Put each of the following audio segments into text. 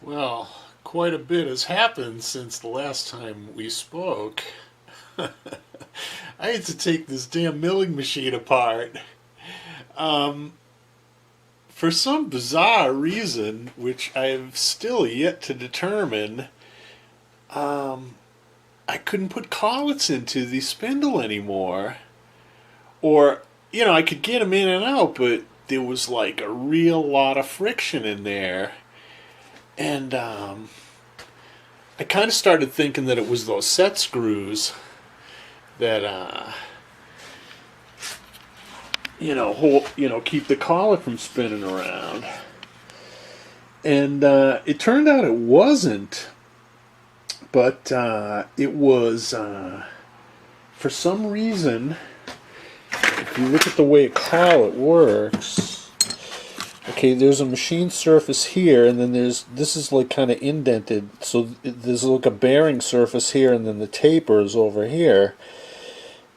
Well, quite a bit has happened since the last time we spoke. I had to take this damn milling machine apart. Um, for some bizarre reason, which I have still yet to determine, um, I couldn't put collets into the spindle anymore. Or, I could get them in and out, but there was like a real lot of friction in there. And I kind of started thinking that it was those set screws that keep the collet from spinning around. And it turned out it wasn't, but it was for some reason. If you look at the way a collet works, okay, there's a machine surface here, and then this is like kind of indented, so there's like a bearing surface here, and then the taper is over here.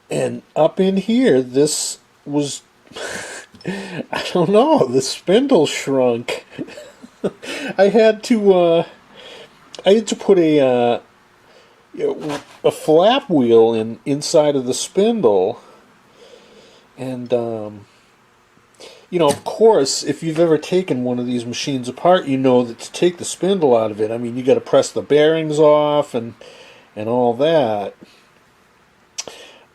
And up in here, this was, I don't know, the spindle shrunk. I had to put a flap wheel inside of the spindle, and of course, if you've ever taken one of these machines apart, you know that to take the spindle out of it, I mean, you got to press the bearings off and all that.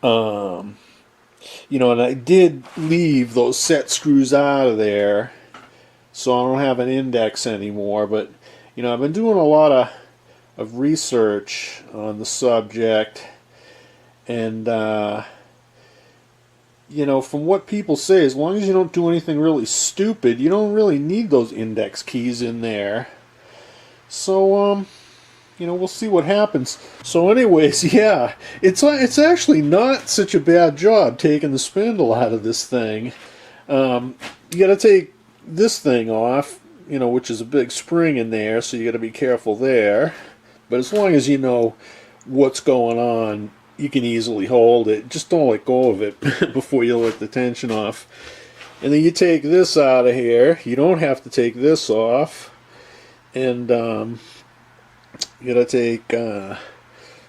And I did leave those set screws out of there, so I don't have an index anymore. But I've been doing a lot of research on the subject, and from what people say, as long as you don't do anything really stupid, you don't really need those index keys in there. So, we'll see what happens. So anyways, yeah, it's actually not such a bad job taking the spindle out of this thing. You gotta take this thing off, which is a big spring in there, so you gotta be careful there. But as long as you know what's going on, you can easily hold it. Just don't let go of it before you let the tension off. And then you take this out of here. You don't have to take this off. And you gotta take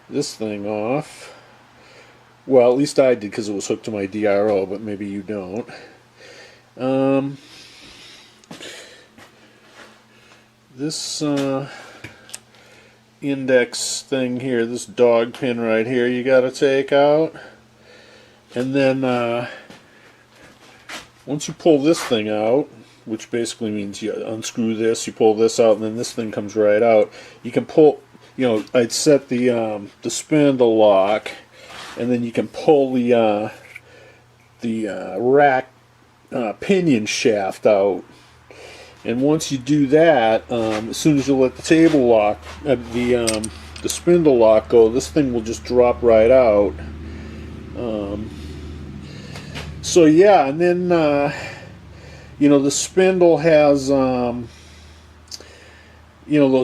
this thing off. Well, at least I did, because it was hooked to my DRO, but maybe you don't. This index thing here, this dog pin right here, you got to take out. And then once you pull this thing out, which basically means you unscrew this, you pull this out, and then this thing comes right out. You can pull, I'd set the spindle lock, and then you can pull the rack pinion shaft out. And once you do that, as soon as you let the table lock, the spindle lock go, this thing will just drop right out. So yeah, and then the spindle has those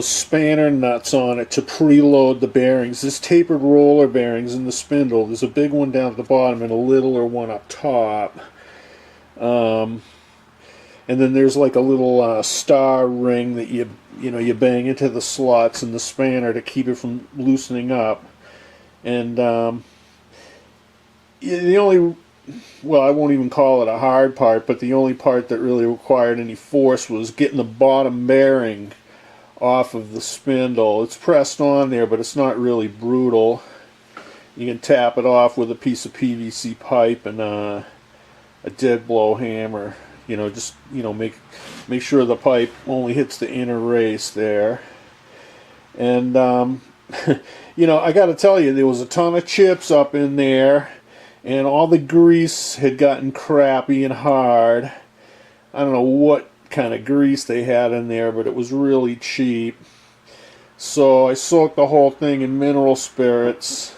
spanner nuts on it to preload the bearings. This tapered roller bearings in the spindle. There's a big one down at the bottom and a littler one up top. And then there's like a little star ring that you bang into the slots in the spanner to keep it from loosening up. And the only, well, I won't even call it a hard part, but the only part that really required any force was getting the bottom bearing off of the spindle. It's pressed on there, but it's not really brutal. You can tap it off with a piece of PVC pipe and a dead blow hammer. Make sure the pipe only hits the inner race there. And I got to tell you, there was a ton of chips up in there, and all the grease had gotten crappy and hard. I don't know what kind of grease they had in there, but it was really cheap. So I soaked the whole thing in mineral spirits,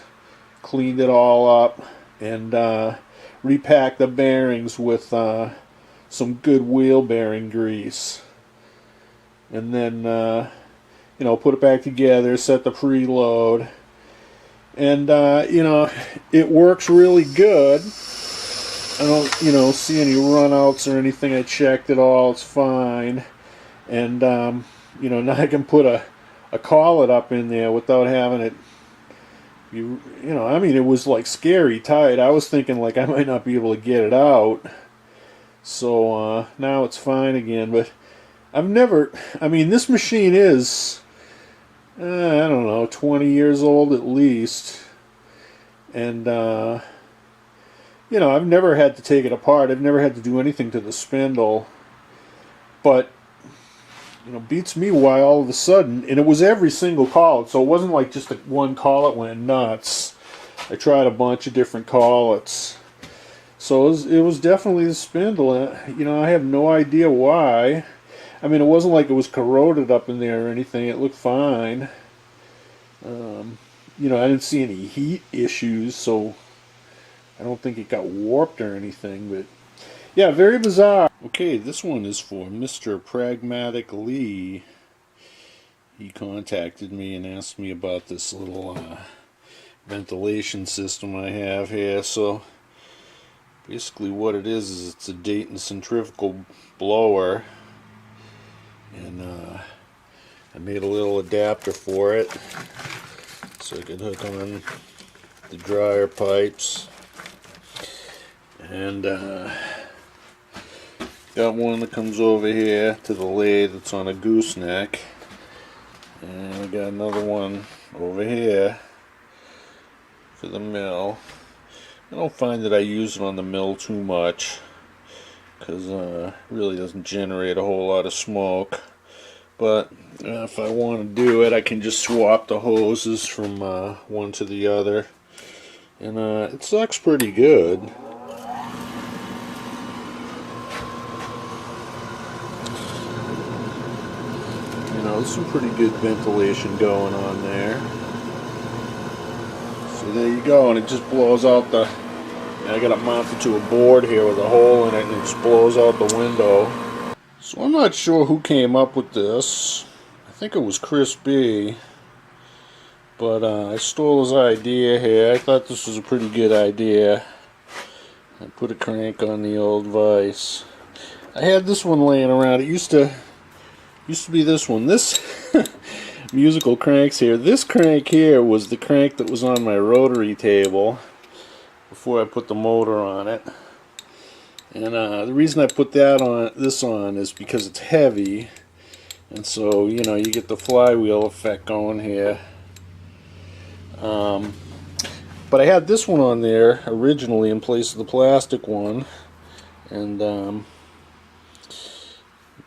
cleaned it all up, and repacked the bearings with some good wheel bearing grease. And then put it back together, set the preload, and it works really good. I don't see any runouts or anything. I checked it all, it's fine. And you know, now I can put a collet up in there without having it. You know, I mean, it was like scary tight. I was thinking like I might not be able to get it out. So now it's fine again. But I've never, I mean, this machine is, I don't know, 20 years old at least. And, you know, I've never had to take it apart. I've never had to do anything to the spindle. But, you know, beats me why all of a sudden, and it was every single collet, so it wasn't like just one collet went nuts. I tried a bunch of different collets. So it was definitely the spindle. And, you know, I have no idea why. I mean, it wasn't like it was corroded up in there or anything. It looked fine. You know, I didn't see any heat issues, so I don't think it got warped or anything. But yeah, very bizarre. Okay, this one is for Mr. Pragmatic Lee. He contacted me and asked me about this little ventilation system I have here. So basically what it is it's a Dayton centrifugal blower. And I made a little adapter for it so I could hook on the dryer pipes. And got one that comes over here to the lathe that's on a gooseneck. And I got another one over here for the mill. I don't find that I use it on the mill too much because it really doesn't generate a whole lot of smoke. But if I want to do it, I can just swap the hoses from one to the other. And it sucks pretty good. You know, there's some pretty good ventilation going on there. So there you go, and it just blows out the... I got it mounted to a board here with a hole in it, and it just blows out the window. So I'm not sure who came up with this. I think it was Chris B. But I stole his idea here. I thought this was a pretty good idea. I put a crank on the old vise. I had this one laying around. It used to be this one. This musical cranks here. This crank here was the crank that was on my rotary table before I put the motor on it. And the reason I put this on is because it's heavy, and so you know you get the flywheel effect going here. But I had this one on there originally in place of the plastic one, and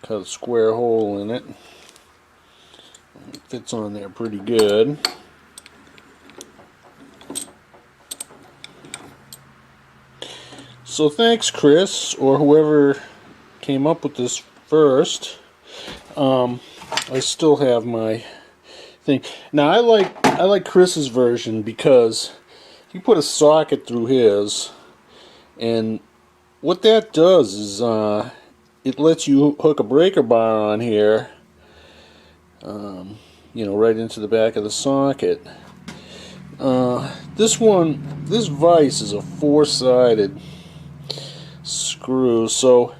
cut a square hole in it. It fits on there pretty good. So thanks, Chris, or whoever came up with this first. I still have my thing. Now I like Chris's version because he put a socket through his, and what that does is it lets you hook a breaker bar on here, you know, right into the back of the socket. This vise is a 4-sided screw, so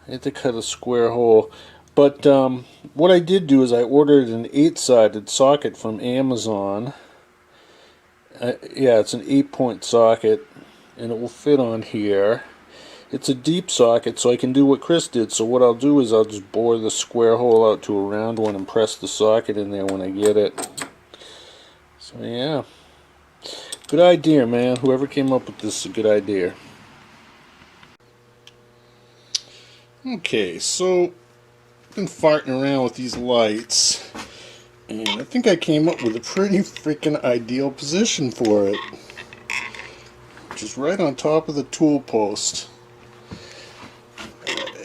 I had to cut a square hole. But what I did do is I ordered an 8-sided socket from Amazon. Yeah, it's an 8-point socket, and it will fit on here. It's a deep socket, so I can do what Chris did. So what I'll do is I'll just bore the square hole out to a round one and press the socket in there when I get it. So yeah, good idea, man. Whoever came up with this is a good idea. Okay, so I've been farting around with these lights, and I think I came up with a pretty freaking ideal position for it, which is right on top of the tool post.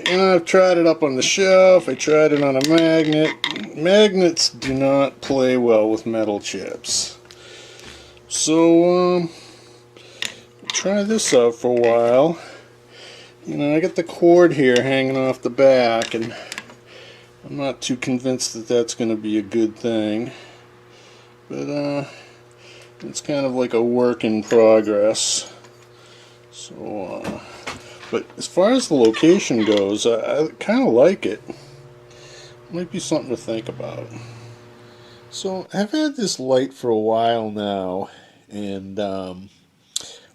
And I've tried it up on the shelf, I tried it on a magnet. Magnets do not play well with metal chips. So, try this out for a while. You know, I got the cord here hanging off the back, and I'm not too convinced that that's going to be a good thing. But, it's kind of like a work in progress. So, but as far as the location goes, I kind of like it. Might be something to think about. So I've had this light for a while now, and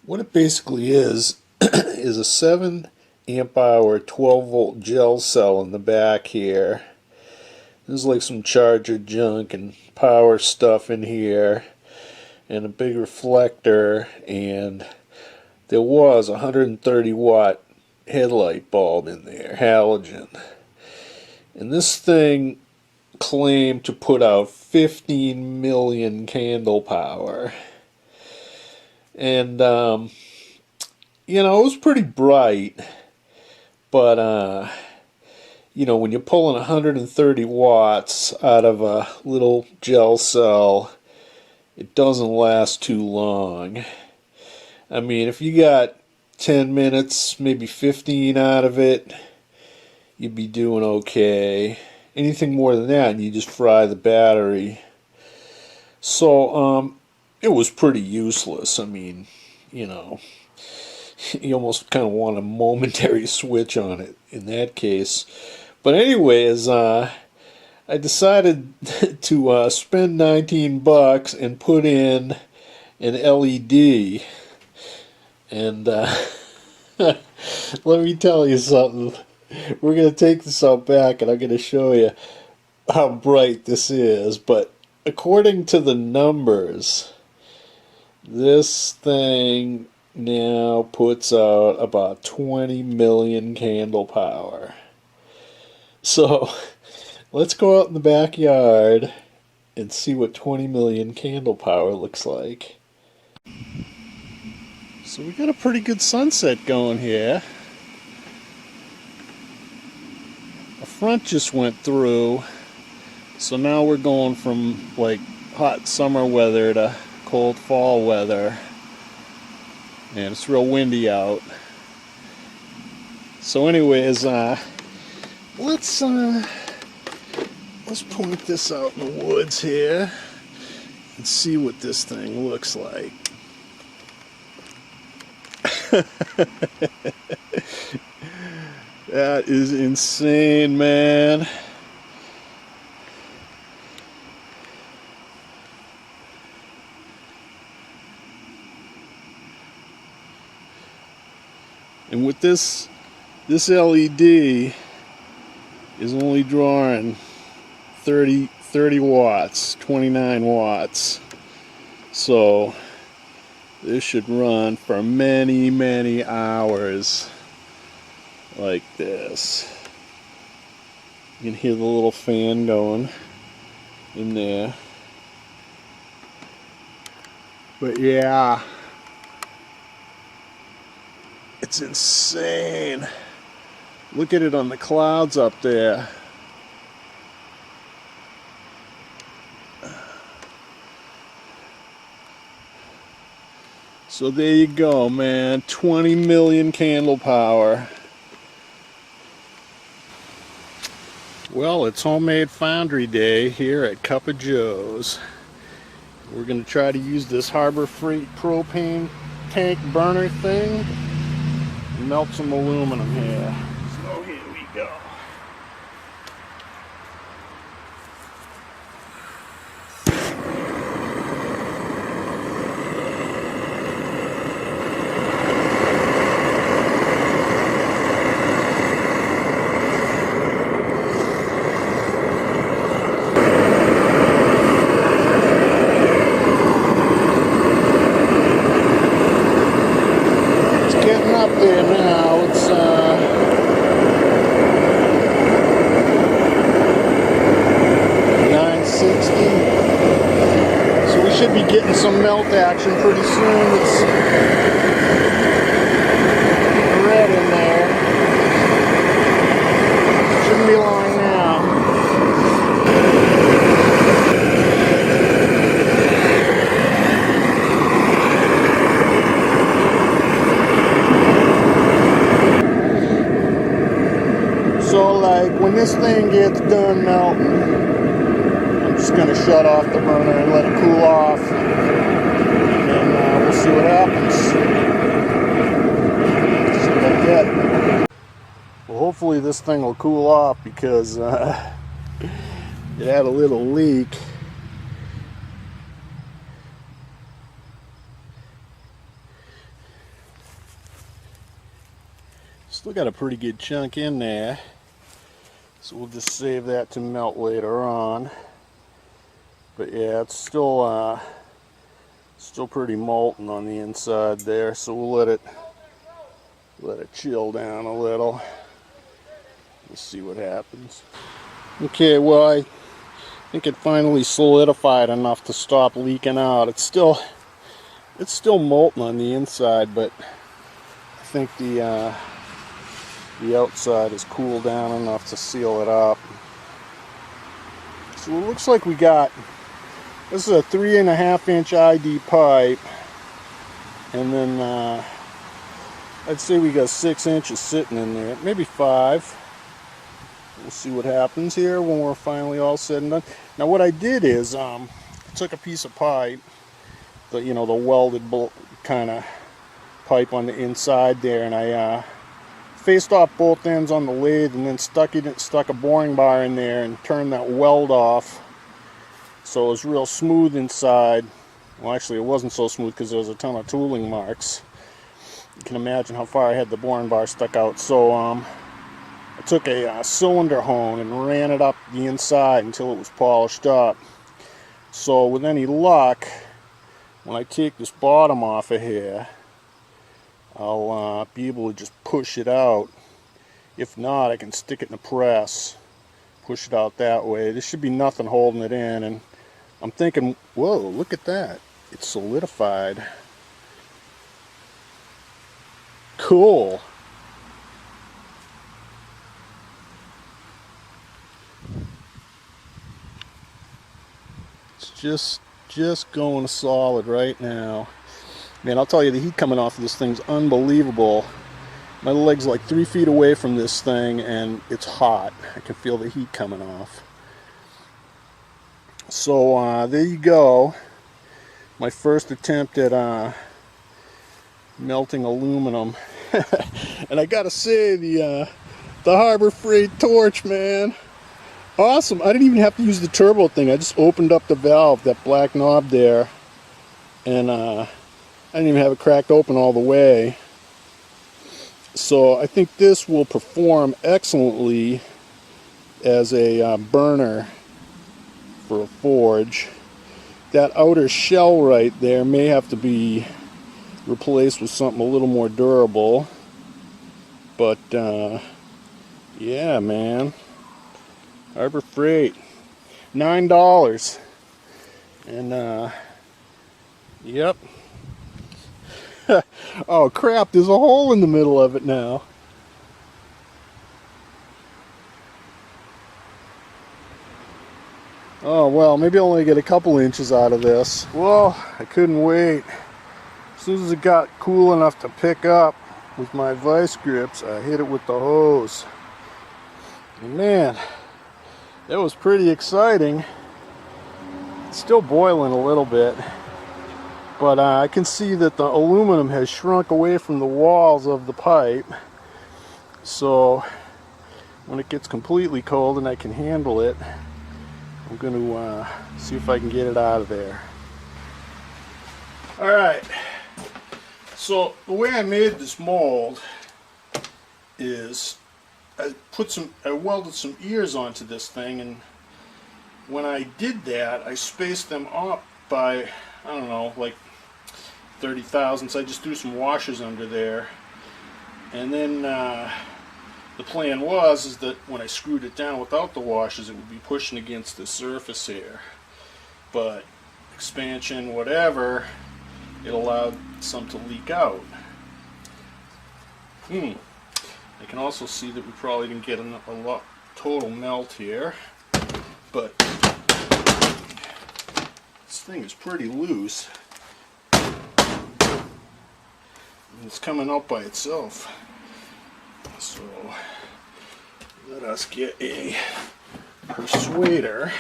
what it basically is is a 7 amp hour 12 volt gel cell in the back here. There's like some charger junk and power stuff in here, and a big reflector, and there was a 130 watt headlight bulb in there, halogen. And this thing claimed to put out 15 million candle power. And, you know, it was pretty bright, but, you know, when you're pulling 130 watts out of a little gel cell, it doesn't last too long. I mean, if you got 10 minutes, maybe 15 out of it, you'd be doing okay. Anything more than that, and you just fry the battery. So, it was pretty useless. I mean, you know, you almost kind of want a momentary switch on it in that case. But anyways, I decided to spend 19 bucks and put in an LED. And let me tell you something. We're going to take this out back and I'm going to show you how bright this is. But according to the numbers, this thing now puts out about 20 million candle power. So let's go out in the backyard and see what 20 million candle power looks like. So we got a pretty good sunset going here. A front just went through, so now we're going from like hot summer weather to cold fall weather, and it's real windy out. So anyways, let's point this out in the woods here and see what this thing looks like. That is insane, man. And with this LED is only drawing 30 watts, 29 watts. So this should run for many, many hours like this. You can hear the little fan going in there. But yeah, it's insane. Look at it on the clouds up there. So there you go, man. 20 million candle power. Well, it's Homemade Foundry Day here at Cuppa Joe's. We're going to try to use this Harbor Freight propane tank burner thing and melt some aluminum here. So here we go. Up there now, it's 960, so we should be getting some melt action pretty soon. It's red in there, shouldn't be long now. So like when this thing gets done melting, I'm just going to shut off the burner and let it cool off, and we'll see what happens. See what I get. Well, hopefully this thing will cool off, because It had a little leak. Still got a pretty good chunk in there, so we'll just save that to melt later on. But yeah, it's still pretty molten on the inside there, so we'll let it chill down a little. Let's see what happens. Okay, well, I think it finally solidified enough to stop leaking out. It's still molten on the inside, but I think the outside has cooled down enough to seal it up. So it looks like we got, this is a 3.5-inch ID pipe, and then I'd say we got 6 inches sitting in there, maybe 5. We'll see what happens here when we're finally all said and done. Now what I did is I took a piece of pipe, the welded kind of pipe on the inside there, and I faced off both ends on the lathe, and then stuck a boring bar in there and turned that weld off, so it was real smooth inside. Well, actually it wasn't so smooth because there was a ton of tooling marks. You can imagine how far I had the boring bar stuck out. So I took a cylinder hone and ran it up the inside until it was polished up. So with any luck, when I take this bottom off of here, I'll be able to just push it out. If not, I can stick it in the press, push it out that way. There should be nothing holding it in, and I'm thinking, whoa, look at that. It's solidified. Cool. It's just going solid right now. Man, I'll tell you, the heat coming off of this thing's unbelievable. My leg's like 3 feet away from this thing, and it's hot. I can feel the heat coming off. So there you go. My first attempt at melting aluminum. And I gotta say, the Harbor Freight torch, man, awesome. I didn't even have to use the turbo thing. I just opened up the valve, that black knob there, and I didn't even have it cracked open all the way. So I think this will perform excellently as a burner for a forge. That outer shell right there may have to be replaced with something a little more durable, but yeah, man, Harbor Freight, $9, and yep. Oh crap, there's a hole in the middle of it now. Oh well, maybe I'll only get a couple inches out of this. Well, I couldn't wait. As soon as it got cool enough to pick up with my vice grips, I hit it with the hose. And man, that was pretty exciting. It's still boiling a little bit, but I can see that the aluminum has shrunk away from the walls of the pipe. So when it gets completely cold and I can handle it, I'm going to see if I can get it out of there. Alright, so the way I made this mold is I welded some ears onto this thing, and when I did that, I spaced them up by, I don't know, like 30 thousandths. I just threw some washers under there, and then the plan was that when I screwed it down without the washers, it would be pushing against the surface here. But expansion, whatever, it allowed some to leak out. I can also see that we probably didn't get a lot total melt here, but this thing is pretty loose. And it's coming out by itself. So let us get a persuader.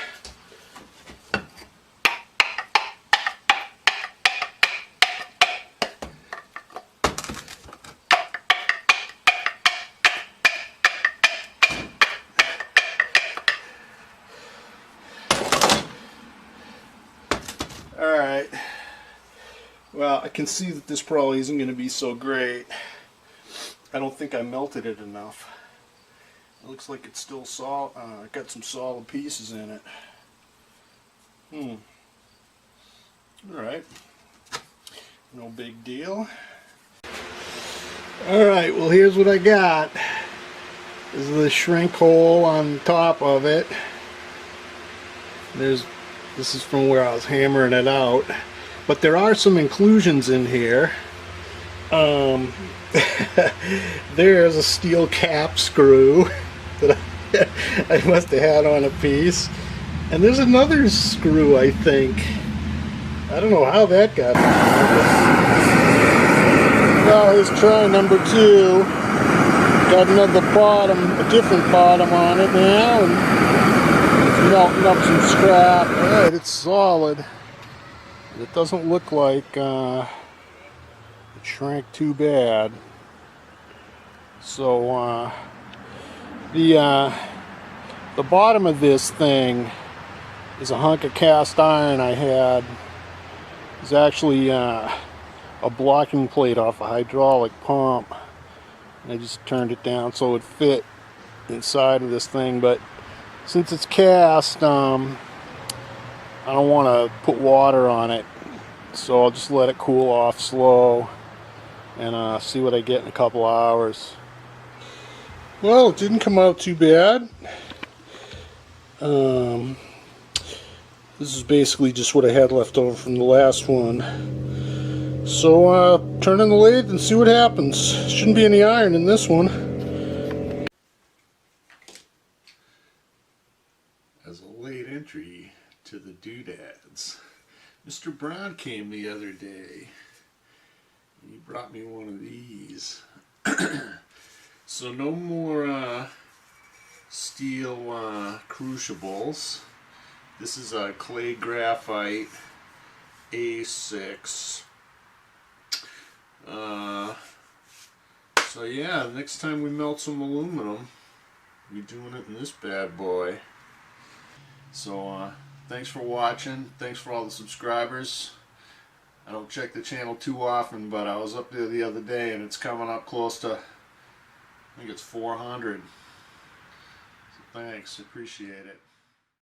Well, I can see that this probably isn't going to be so great. I don't think I melted it enough. It looks like it's still got some solid pieces in it. Alright. No big deal. Alright, well here's what I got. This is the shrink hole on top of it. This is from where I was hammering it out. But there are some inclusions in here. There's a steel cap screw that I must have had on a piece. And there's another screw, I think. I don't know how that got on. Well, here's try number 2. Got another bottom, a different bottom on it now, and it's melting up some scrap. Alright, it's solid. It doesn't look like it shrank too bad. So the bottom of this thing is a hunk of cast iron I had. It's actually a blocking plate off a hydraulic pump. And I just turned it down so it fit inside of this thing, but since it's cast, I don't want to put water on it, so I'll just let it cool off slow and see what I get in a couple hours. Well, it didn't come out too bad. This is basically just what I had left over from the last one. So turn on the lathe and see what happens. Shouldn't be any iron in this one. As a late entry to the Doodads, Mr. Brown came the other day and he brought me one of these. So no more steel crucibles. This is a clay graphite A6. So yeah, next time we melt some aluminum, we'll be doing it in this bad boy. So thanks for watching. Thanks for all the subscribers. I don't check the channel too often, but I was up there the other day and it's coming up close to, I think it's 400. So thanks, appreciate it.